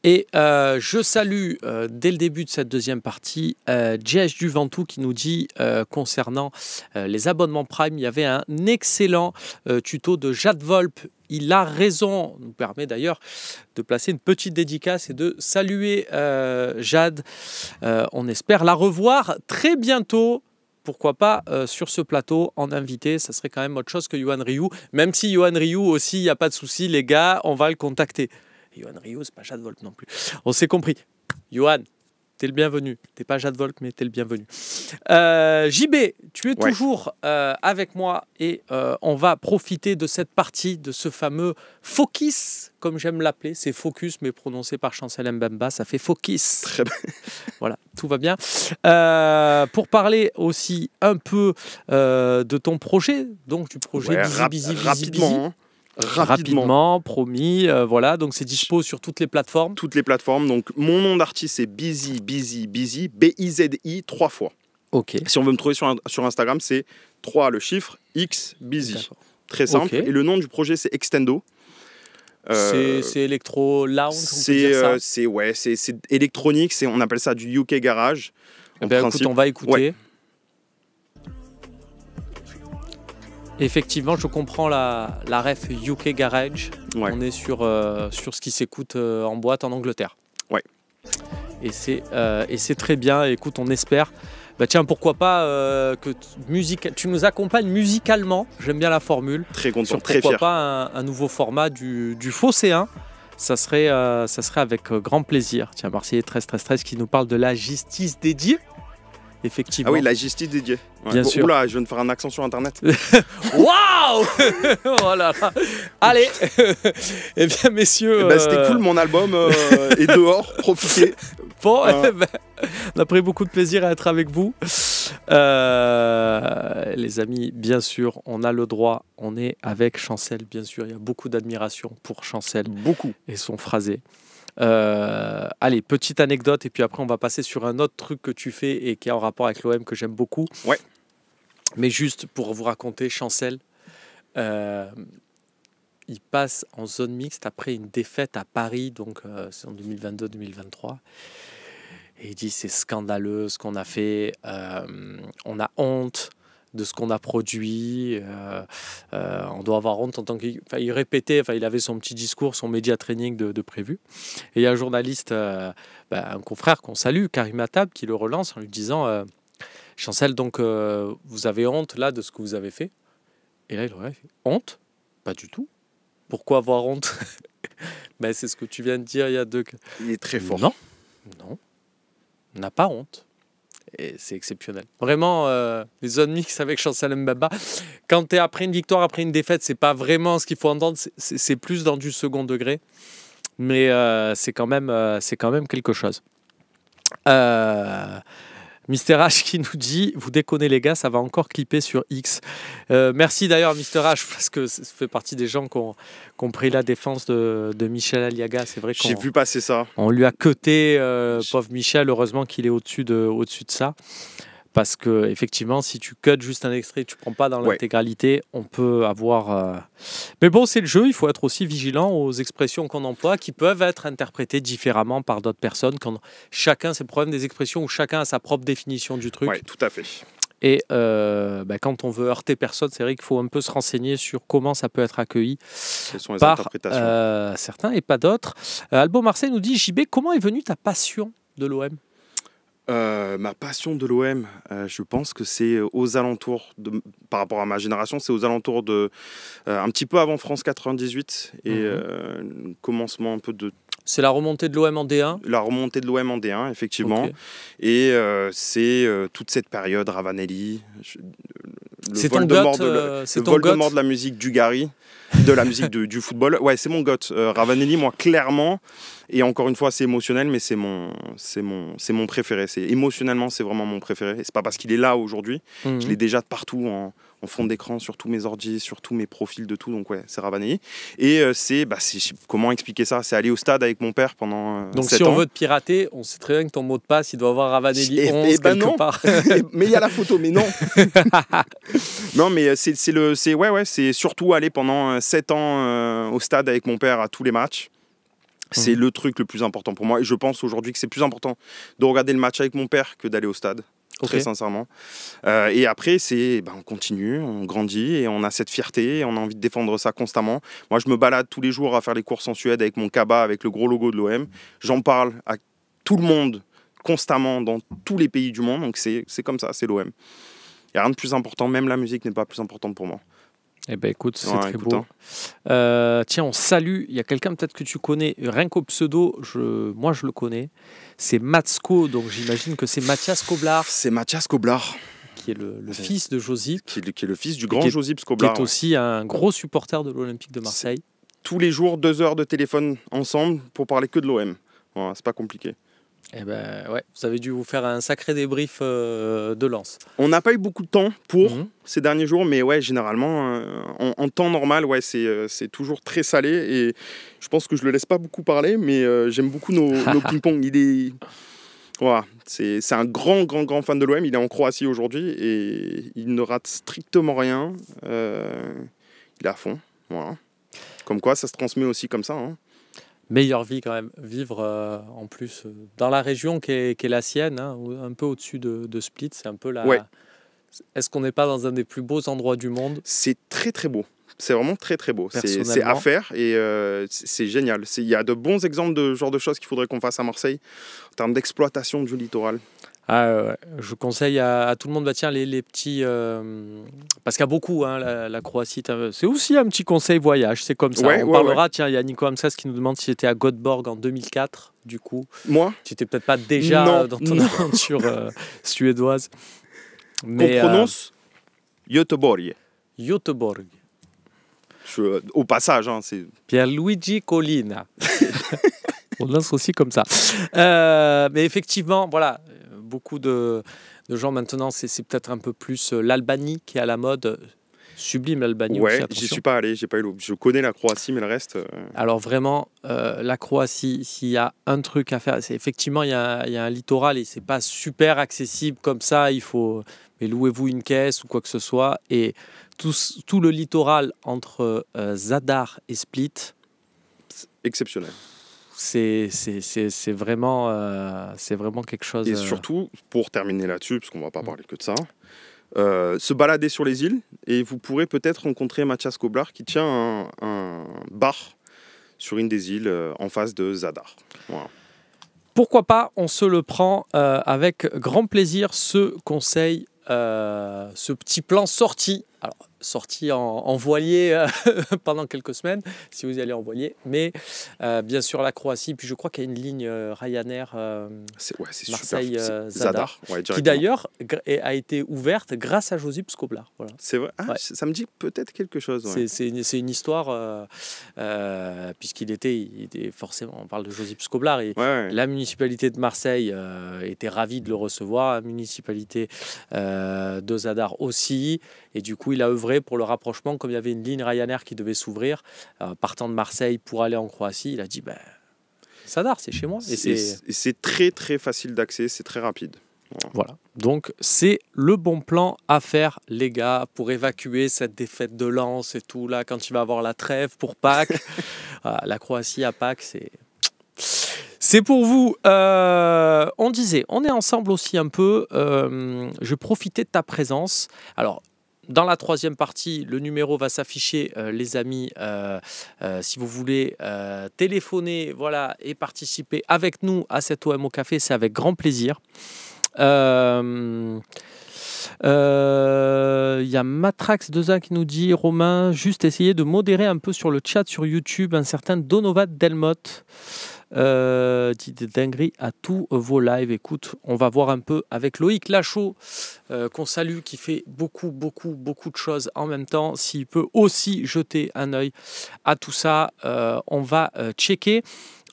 Et je salue dès le début de cette deuxième partie JH du Ventoux qui nous dit concernant les abonnements Prime, il y avait un excellent tuto de Jade Volpe. Il a raison, nous permet d'ailleurs de placer une petite dédicace et de saluer Jade. On espère la revoir très bientôt. Pourquoi pas sur ce plateau en invité, ça serait quand même autre chose que Yohan Ryu. Même si Yohan Ryu aussi, il n'y a pas de souci, les gars, on va le contacter. Yohan Ryu, c'est pas Jade Volpe non plus. On s'est compris. Yohan, t'es le bienvenu. T'es pas Jade Volpe, mais t'es le bienvenu. JB, tu es toujours avec moi et on va profiter de cette partie, de ce fameux focus, comme j'aime l'appeler. C'est focus, mais prononcé par Chancel Mbemba, ça fait focus. Très bien. Voilà, tout va bien. Pour parler aussi un peu de ton projet, donc du projet Busy. Rapidement, promis. Voilà, donc c'est dispo sur toutes les plateformes. Toutes les plateformes. Donc mon nom d'artiste c'est Busy, B-I-Z-I 3 fois. Ok. Si on veut me trouver sur Instagram, c'est 3 le chiffre X Busy. Très simple. Okay. Et le nom du projet c'est Extendo. C'est électro lounge. C'est électronique. On appelle ça du UK garage. Écoute, on va écouter. Ouais. Effectivement, je comprends la ref UK Garage. Ouais. On est sur ce qui s'écoute en boîte en Angleterre. Ouais. Et c'est très bien. Écoute, on espère. Bah tiens, pourquoi pas que tu nous accompagnes musicalement. J'aime bien la formule. Très content, sur très fier. Pourquoi pas un nouveau format du Phocéen. Ça serait avec grand plaisir. Tiens, Marseillais 13 qui nous parle de la justice dédiée. Effectivement. Ah oui, la justice dédiée. Ouais. Bien sûr. Oula, je viens de faire un accent sur Internet. Waouh. Oh là là. Allez. Eh bien, messieurs. C'était cool, mon album est dehors, profitez. Bon, on a pris beaucoup de plaisir à être avec vous. Les amis, bien sûr, on a le droit. On est avec Chancel, bien sûr. Il y a beaucoup d'admiration pour Chancel. Beaucoup. Et son phrasé. Allez, petite anecdote et puis après on va passer sur un autre truc que tu fais et qui est en rapport avec l'OM que j'aime beaucoup. Ouais. Mais juste pour vous raconter, Chancel, il passe en zone mixte après une défaite à Paris, donc c'est en 2022-2023. Et il dit c'est scandaleux ce qu'on a fait, on a honte de ce qu'on a produit, on doit avoir honte en tant qu'il répétait, il avait son petit discours, son média training de prévu. Et il y a un journaliste, un confrère qu'on salue, Karim Attab, qui le relance en lui disant Chancel, donc vous avez honte là de ce que vous avez fait? Et là il aurait fait honte? Pas du tout. Pourquoi avoir honte? C'est ce que tu viens de dire il y a deux. Il est très fort. Non, on n'a pas honte. Et c'est exceptionnel. Vraiment, les zones mixtes avec Chancel Mbemba, quand tu es après une victoire, après une défaite, c'est pas vraiment ce qu'il faut entendre, c'est plus dans du second degré. Mais c'est quand même quelque chose. Mister H qui nous dit vous déconnez les gars, ça va encore clipper sur X. Merci d'ailleurs Mister H parce que ça fait partie des gens qui ont pris la défense de Michel Aliaga. C'est vrai qu'on j'ai vu passer ça. On lui a cuté pauvre Michel. Heureusement qu'il est au-dessus de ça. Parce que effectivement, si tu cuts juste un extrait, tu prends pas dans l'intégralité, on peut avoir. Mais bon, c'est le jeu. Il faut être aussi vigilant aux expressions qu'on emploie, qui peuvent être interprétées différemment par d'autres personnes. Quand chacun, c'est le problème des expressions où chacun a sa propre définition du truc. Oui, tout à fait. Et quand on veut heurter personne, c'est vrai qu'il faut un peu se renseigner sur comment ça peut être accueilli par certains et pas d'autres. Albo Marseille nous dit JB, comment est venue ta passion de l'OM? Ma passion de l'OM, je pense que c'est aux alentours, par rapport à ma génération, c'est aux alentours de un petit peu avant France 98 et commencement un peu de... C'est la remontée de l'OM en D1? La remontée de l'OM en D1, effectivement. Okay. Et c'est toute cette période, Ravanelli, le Voldemort de la musique du Gary, de la musique du football. Ouais, c'est mon goth. Ravanelli, moi, clairement, et encore une fois, c'est émotionnel, mais c'est mon préféré. Émotionnellement, c'est vraiment mon préféré. Et c'est pas parce qu'il est là aujourd'hui. Je l'ai déjà de partout en fond d'écran, sur tous mes ordis, sur tous mes profils de tout. Donc ouais, c'est Ravanelli. Et comment expliquer ça? C'est aller au stade avec mon père pendant 7 ans. Donc si on veut te pirater, on sait très bien que ton mot de passe, il doit avoir Ravanelli 11 quelque part. Mais il y a la photo, mais non. Non, mais c'est surtout aller pendant 7 ans au stade avec mon père à tous les matchs. C'est le truc le plus important pour moi. Et je pense aujourd'hui que c'est plus important de regarder le match avec mon père que d'aller au stade. Très sincèrement. Et après, on continue, on grandit et on a cette fierté et on a envie de défendre ça constamment. Moi, je me balade tous les jours à faire les courses en Suède avec mon cabas, avec le gros logo de l'OM. J'en parle à tout le monde constamment dans tous les pays du monde. Donc, c'est comme ça, c'est l'OM. Il n'y a rien de plus important. Même la musique n'est pas plus importante pour moi. Eh bien, écoute, c'est très beau. Tiens, on salue. Il y a quelqu'un peut-être que tu connais, rien qu'au pseudo, moi je le connais. C'est Matsko, donc j'imagine que c'est Mathias Koblar. C'est Mathias Koblar. Qui est le fils de Josip. Qui est le fils du grand Josip Skoblar. Qui est aussi un gros supporter de l'Olympique de Marseille. Tous les jours, 2 heures de téléphone ensemble pour parler que de l'OM. Voilà, c'est pas compliqué. Eh ben ouais, vous avez dû vous faire un sacré débrief de Lens. On n'a pas eu beaucoup de temps pour ces derniers jours, mais ouais, généralement, en temps normal, ouais, c'est toujours très salé et je pense que je le laisse pas beaucoup parler, mais j'aime beaucoup nos ping-pong. Voilà, c'est un grand fan de l'OM. Il est en Croatie aujourd'hui et il ne rate strictement rien. Il est à fond. Voilà. Comme quoi, ça se transmet aussi comme ça. Hein. Meilleure vie quand même, vivre en plus dans la région qui est la sienne, hein, un peu au-dessus de Split, c'est un peu la... Ouais. Est-ce qu'on n'est pas dans un des plus beaux endroits du monde ? C'est très beau, c'est vraiment très beau, c'est à faire et c'est génial. Il y a de bons exemples de genre de choses qu'il faudrait qu'on fasse à Marseille en termes d'exploitation du littoral. Ouais. Je conseille à tout le monde, tiens, les petits... parce qu'il y a beaucoup, hein, la Croatie, c'est aussi un petit conseil voyage, c'est comme ça. On parlera, tiens, il y a Nico Hamsas qui nous demande si j'étais à Göteborg en 2004, du coup. Moi ? Tu n'étais peut-être pas déjà dans ton aventure suédoise. Mais, on prononce Göteborg. Göteborg. Au passage, hein, c'est... Pierluigi Collina. On lance aussi comme ça. Mais effectivement, voilà... Beaucoup de gens maintenant, c'est peut-être un peu plus l'Albanie qui est à la mode. Sublime l'Albanie aussi, attention. J'y suis pas allé, je connais la Croatie, mais le reste... Alors vraiment, la Croatie, s'il y a un truc à faire, c'est effectivement, il y a un littoral et c'est pas super accessible comme ça, mais louez-vous une caisse ou quoi que ce soit. Et tout le littoral entre Zadar et Split... C'est exceptionnel. C'est vraiment quelque chose... Et surtout, pour terminer là-dessus, parce qu'on ne va pas parler que de ça, se balader sur les îles et vous pourrez peut-être rencontrer Mathias Koblar qui tient un bar sur une des îles en face de Zadar. Voilà. Pourquoi pas, on se le prend avec grand plaisir, ce conseil, ce petit plan sorti. Alors, sorti en voilier pendant quelques semaines, si vous y allez en voilier. Mais bien sûr, la Croatie. Puis je crois qu'il y a une ligne Ryanair Marseille-Zadar, qui d'ailleurs a été ouverte grâce à Josip Skoblar. Voilà. C'est vrai. Ça me dit peut-être quelque chose. Ouais. C'est une histoire, puisqu'il était forcément, on parle de Josip Skoblar. Et la municipalité de Marseille était ravie de le recevoir, la municipalité de Zadar aussi. Et du coup, il a œuvré pour le rapprochement, comme il y avait une ligne Ryanair qui devait s'ouvrir, partant de Marseille pour aller en Croatie, il a dit Zadar, c'est chez moi. Et c'est très très facile d'accès, c'est très rapide. Voilà. Donc c'est le bon plan à faire, les gars, pour évacuer cette défaite de Lens et tout, là, quand il va avoir la trêve pour Pâques. La Croatie à Pâques, c'est pour vous. On disait, on est ensemble aussi un peu. Je profitais de ta présence. Alors, dans la troisième partie, le numéro va s'afficher, les amis. Si vous voulez téléphoner, voilà, et participer avec nous à cet OM au café, c'est avec grand plaisir. Il y a Matrax 2A qui nous dit, Romain, juste essayer de modérer un peu sur le chat sur YouTube un certain Donovat Delmotte. Dit des dingueries à tous vos lives. Écoute, on va voir un peu avec Loïc Lachaud, qu'on salue, qui fait beaucoup de choses en même temps. S'il peut aussi jeter un œil à tout ça, on va checker.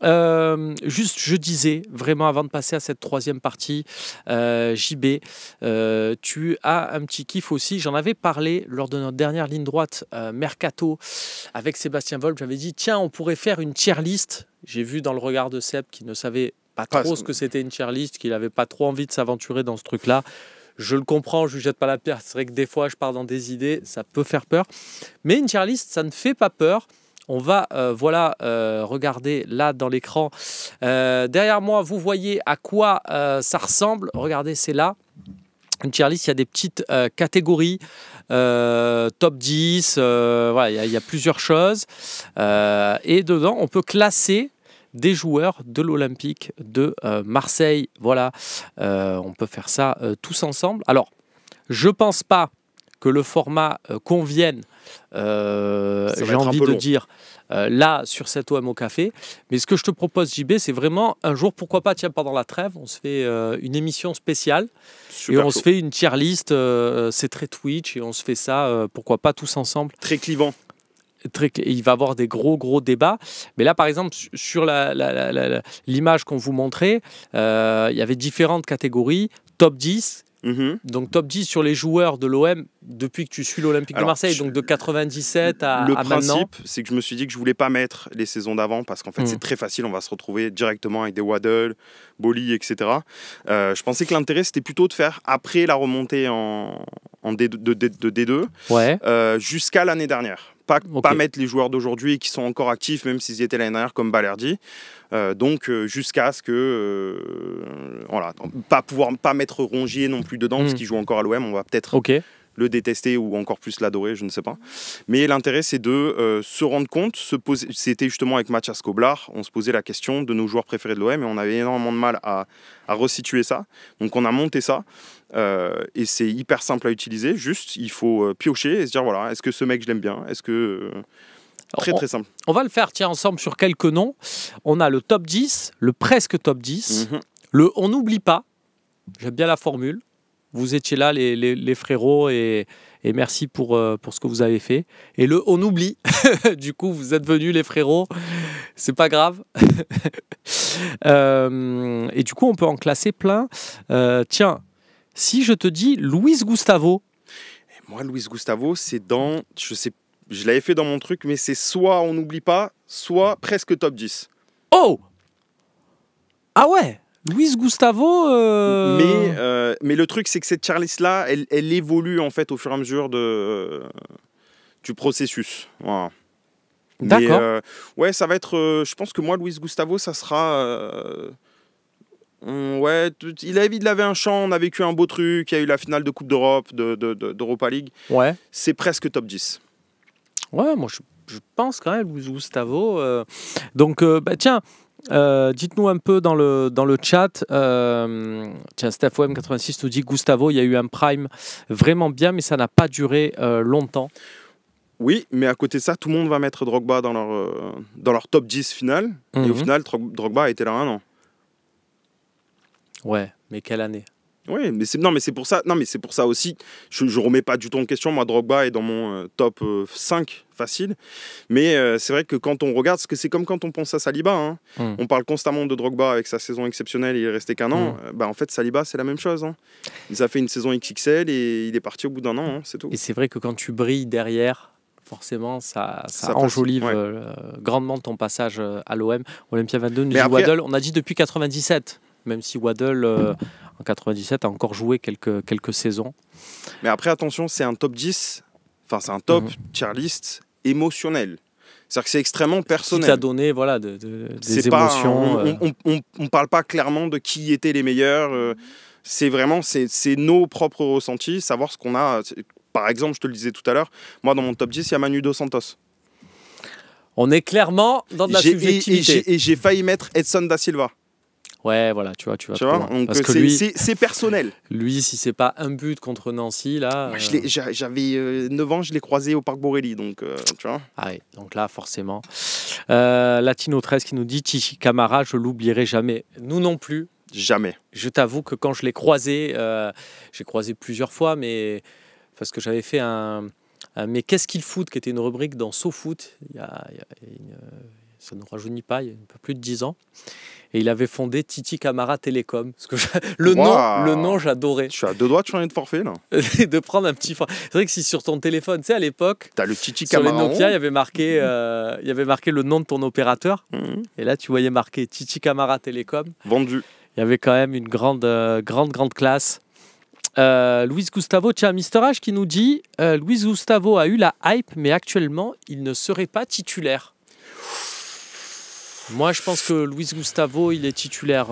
Juste, je disais, vraiment avant de passer à cette troisième partie, JB, tu as un petit kiff aussi. J'en avais parlé lors de notre dernière ligne droite Mercato avec Sébastien Volpe. J'avais dit, tiens, on pourrait faire une tier list. J'ai vu dans le regard de Seb qui ne savait pas trop ce que c'était une tier list, qu'il n'avait pas trop envie de s'aventurer dans ce truc-là. Je le comprends, je ne lui jette pas la pierre. C'est vrai que des fois, je pars dans des idées, ça peut faire peur. Mais une tier list, ça ne fait pas peur. On va regarder là dans l'écran. Derrière moi, vous voyez à quoi ça ressemble. Regardez, c'est là. Une tier list, il y a des petites catégories, top 10, il y a plusieurs choses. Et dedans, on peut classer des joueurs de l'Olympique de Marseille. Voilà, on peut faire ça tous ensemble. Alors, je ne pense pas que le format convienne, j'ai envie de dire, là, sur cet OM au café. Mais ce que je te propose, JB, c'est vraiment un jour, pourquoi pas, tiens, pendant la trêve, on se fait une émission spéciale. Super et on se fait une tier list, c'est très Twitch, et on se fait ça, pourquoi pas, tous ensemble. Très clivant. Il va y avoir des gros débats. Mais là, par exemple, sur l'image qu'on vous montrait, il y avait différentes catégories. Top 10. Donc top 10 sur les joueurs de l'OM depuis que tu suis l'Olympique de Marseille, donc de 97 à maintenant. Le principe, c'est que je me suis dit que je voulais pas mettre les saisons d'avant parce qu'en fait c'est très facile, on va se retrouver directement avec des Waddle, Boli, etc. Je pensais que l'intérêt c'était plutôt de faire après la remontée en D2 jusqu'à l'année dernière. Pas mettre les joueurs d'aujourd'hui qui sont encore actifs, même s'ils y étaient l'année dernière, comme Balerdi. Donc jusqu'à ce que pas mettre Rongier non plus dedans parce qu'il joue encore à l'OM, on va peut-être le détester ou encore plus l'adorer, je ne sais pas. Mais l'intérêt c'est de se rendre compte, c'était justement avec Mathias Koblar, on se posait la question de nos joueurs préférés de l'OM et on avait énormément de mal à resituer ça. Donc on a monté ça et c'est hyper simple à utiliser, juste il faut piocher et se dire voilà, est-ce que ce mec je l'aime bien, est-ce que... Très simple. On va le faire ensemble sur quelques noms. On a le top 10, le presque top 10, le on n'oublie pas. J'aime bien la formule. Vous étiez là, les frérots, et merci pour ce que vous avez fait. Et le on oublie. Du coup, vous êtes venus, les frérots. C'est pas grave. Et du coup, on peut en classer plein. Tiens, si je te dis Luis Gustavo. Et moi, Luis Gustavo, c'est dans... Je l'avais fait dans mon truc, mais c'est soit on n'oublie pas, soit presque top 10. Oh! Ah ouais! Luis Gustavo... Mais le truc, c'est que cette tier list-là, elle évolue en fait au fur et à mesure du processus. Voilà. D'accord. Ouais, ça va être... je pense que moi, Luis Gustavo, ça sera... il avait un chant, on a vécu un beau truc, il y a eu la finale de Coupe d'Europe, d'Europa League. Ouais. C'est presque top 10. Ouais, moi je pense quand même Luis Gustavo. Donc tiens, dites-nous un peu dans le chat. Tiens, StephOM86 nous dit Gustavo, il y a eu un prime vraiment bien, mais ça n'a pas duré longtemps. Oui, mais à côté de ça, tout le monde va mettre Drogba dans leur top 10 final. Et au final, Drogba a été là 1 an. Ouais, mais quelle année? Oui, mais c'est pour ça aussi. Je remets pas du tout en question. Moi, Drogba est dans mon top 5 facile. Mais c'est vrai que quand on regarde, parce que c'est comme quand on pense à Saliba. Hein. On parle constamment de Drogba avec sa saison exceptionnelle. Il est resté qu'1 an. En fait, Saliba, c'est la même chose. Hein. Il a fait une saison XXL et il est parti au bout d'1 an. Hein, c'est tout. Et c'est vrai que quand tu brilles derrière, forcément, ça enjolive grandement ton passage à l'OM. Olympia 22 nous dit Waddle. On a dit depuis 97. Même si Waddle, en 97, a encore joué quelques saisons. Mais après, attention, c'est un top 10, enfin, c'est un top tier list émotionnel. C'est-à-dire que c'est extrêmement personnel. Qui t'a donné des émotions. On ne parle pas clairement de qui étaient les meilleurs. C'est vraiment c'est nos propres ressentis, savoir ce qu'on a. Par exemple, je te le disais tout à l'heure, moi, dans mon top 10, il y a Manu Dos Santos. On est clairement dans de la subjectivité. Et j'ai failli mettre Edson da Silva. Ouais, voilà, tu vois. Donc parce que c'est personnel. Lui, si c'est pas un but contre Nancy, là... Moi, j'avais 9 ans, je l'ai croisé au Parc Borelli, donc tu vois. Ah oui, donc là, forcément. Latino 13 qui nous dit, Chichi Camara, je l'oublierai jamais. Nous non plus. Jamais. Je t'avoue que quand je l'ai croisé, j'ai croisé plusieurs fois, mais parce que j'avais fait un Mais qu'est-ce qu'il fout, qui était une rubrique dans SoFoot, ça ne rajeunit pas, il y a un peu plus de 10 ans. Et il avait fondé Titi Camara Télécom. Parce que le nom, j'adorais. Je suis à 2 doigts de changer de forfait, là. De prendre un petit... C'est vrai que si sur ton téléphone, tu sais, à l'époque, t'as le Titi Camara. Sur les Nokia, il y avait marqué le nom de ton opérateur. Et là, tu voyais marqué Titi Camara Télécom. Vendu. Il y avait quand même une grande classe. Luis Gustavo, tiens, Mister H qui nous dit Luis Gustavo a eu la hype, mais actuellement, il ne serait pas titulaire. Moi, je pense que Luis Gustavo, il est titulaire,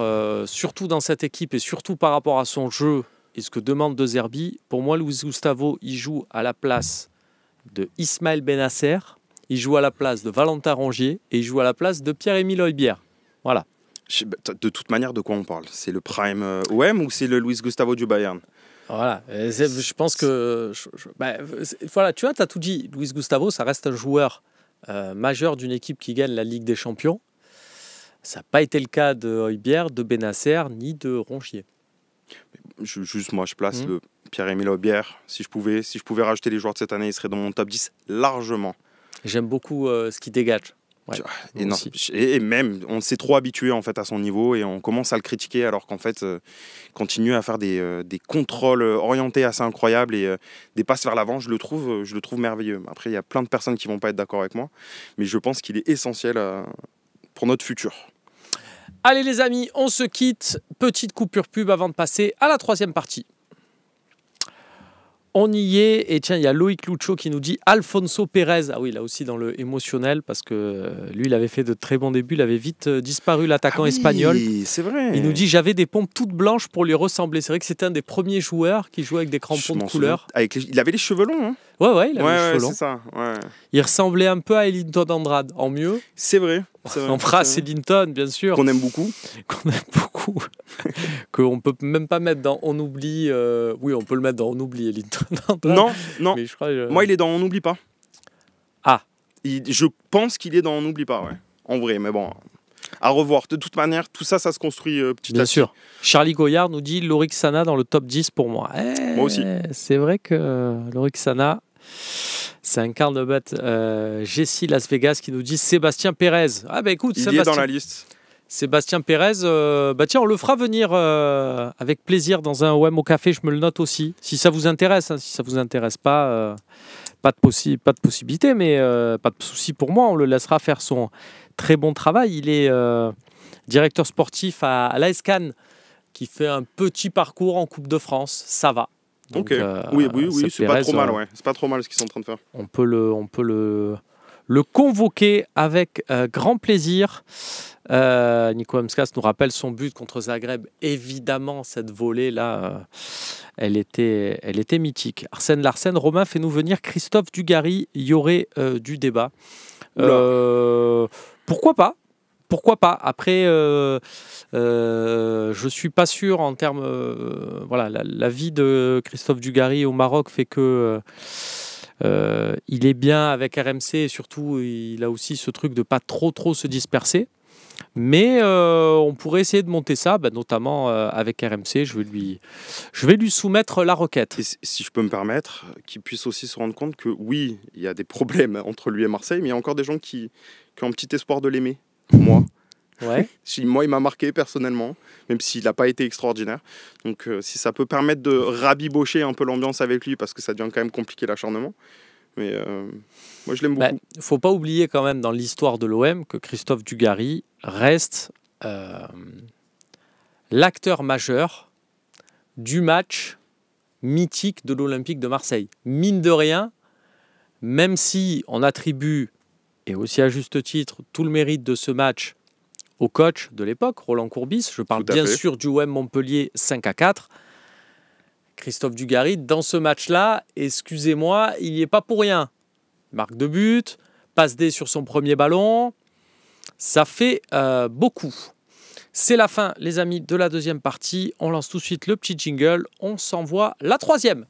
surtout dans cette équipe et surtout par rapport à son jeu et ce que demande De Zerbi. Pour moi, Luis Gustavo, il joue à la place de Ismaël Bennacer, il joue à la place de Valentin Rongier et il joue à la place de Pierre-Emile Højbjerg. Voilà. De toute manière, de quoi on parle? C'est le prime OM ou c'est le Luis Gustavo du Bayern? Voilà, je pense que... voilà, tu vois, tu as tout dit. Luis Gustavo, ça reste un joueur majeur d'une équipe qui gagne la Ligue des Champions. Ça n'a pas été le cas de Højbjerg, de Bennacer, ni de Rongier. Juste moi, je place le Pierre-Emile Højbjerg. Si je pouvais rajouter les joueurs de cette année, il serait dans mon top 10 largement. J'aime beaucoup ce qu'il dégage. Ouais, et même, on s'est trop habitué en fait à son niveau et on commence à le critiquer alors qu'en fait, continue à faire des contrôles orientés assez incroyables et des passes vers l'avant, je le trouve merveilleux. Après, il y a plein de personnes qui vont pas être d'accord avec moi, mais je pense qu'il est essentiel pour notre futur. Allez les amis, on se quitte. Petite coupure pub avant de passer à la troisième partie. On y est, et tiens, il y a Loïc Lucho qui nous dit Alfonso Pérez. Ah oui, là aussi dans le émotionnel, parce que lui, il avait fait de très bons débuts, il avait vite disparu, l'attaquant espagnol. C'est vrai. Il nous dit j'avais des pompes toutes blanches pour lui ressembler. C'est vrai que c'était un des premiers joueurs qui jouait avec des crampons de couleur. Il avait les cheveux longs, hein. Ouais, il avait les cheveux longs. C'est ça. Ouais. Il ressemblait un peu à Elinton Andrade, en mieux. C'est vrai. Embrasse Elinton, bien sûr. Qu'on aime beaucoup. Qu'on peut même pas mettre dans On oublie. Oui, on peut le mettre dans On oublie, Elinton Andrade. Non. Mais je crois, moi, il est dans On n'oublie pas. Ah. Je pense qu'il est dans On n'oublie pas, ouais. En vrai, mais bon. À revoir. De toute manière, tout ça, ça se construit petit à petit. Bien sûr. Charlie Goyard nous dit Lorik Sana dans le top 10 pour moi. Moi aussi. C'est vrai que Lorik Sana, c'est un carnet Jessie Las Vegas qui nous dit Sébastien Pérez. Ah bah écoute, il est dans la liste. Sébastien Pérez, tiens, on le fera venir avec plaisir dans un OM au café, je me le note aussi. Si ça vous intéresse, hein. Si ça vous intéresse pas, pas de possibilité, mais pas de souci pour moi, on le laissera faire son très bon travail. Il est directeur sportif à l'AS Cannes, qui fait un petit parcours en Coupe de France, ça va. Donc, oui, c'est Pérez, pas trop mal, ouais. C'est pas trop mal ce qu'ils sont en train de faire. On peut le convoquer avec grand plaisir. Nico Amskas nous rappelle son but contre Zagreb. Évidemment, cette volée-là, elle était mythique. Arsène Larsen, Romain, fais-nous venir Christophe Dugarry. Il y aurait du débat. Pourquoi pas? Après, je suis pas sûr en termes. La vie de Christophe Dugarry au Maroc fait que il est bien avec RMC et surtout il a aussi ce truc de pas trop se disperser. Mais on pourrait essayer de monter ça, notamment avec RMC. Je vais lui soumettre la requête. Et si je peux me permettre, qu'il puisse aussi se rendre compte que oui, il y a des problèmes entre lui et Marseille, mais il y a encore des gens qui ont un petit espoir de l'aimer. Moi. Ouais. Moi, il m'a marqué personnellement, même s'il n'a pas été extraordinaire. Donc, si ça peut permettre de rabibocher un peu l'ambiance avec lui, parce que ça devient quand même compliqué l'acharnement. Mais moi, je l'aime beaucoup. Il ne faut pas oublier quand même dans l'histoire de l'OM que Christophe Dugarry reste l'acteur majeur du match mythique de l'Olympique de Marseille. Mine de rien, même si on attribue, et aussi à juste titre, tout le mérite de ce match au coach de l'époque, Roland Courbis, je parle bien sûr du OM Montpellier 5-4, Christophe Dugarry, dans ce match-là, excusez-moi, il n'y est pas pour rien. Marque de but, passe D sur son premier ballon, ça fait beaucoup. C'est la fin, les amis, de la deuxième partie. On lance tout de suite le petit jingle, on s'envoie la troisième.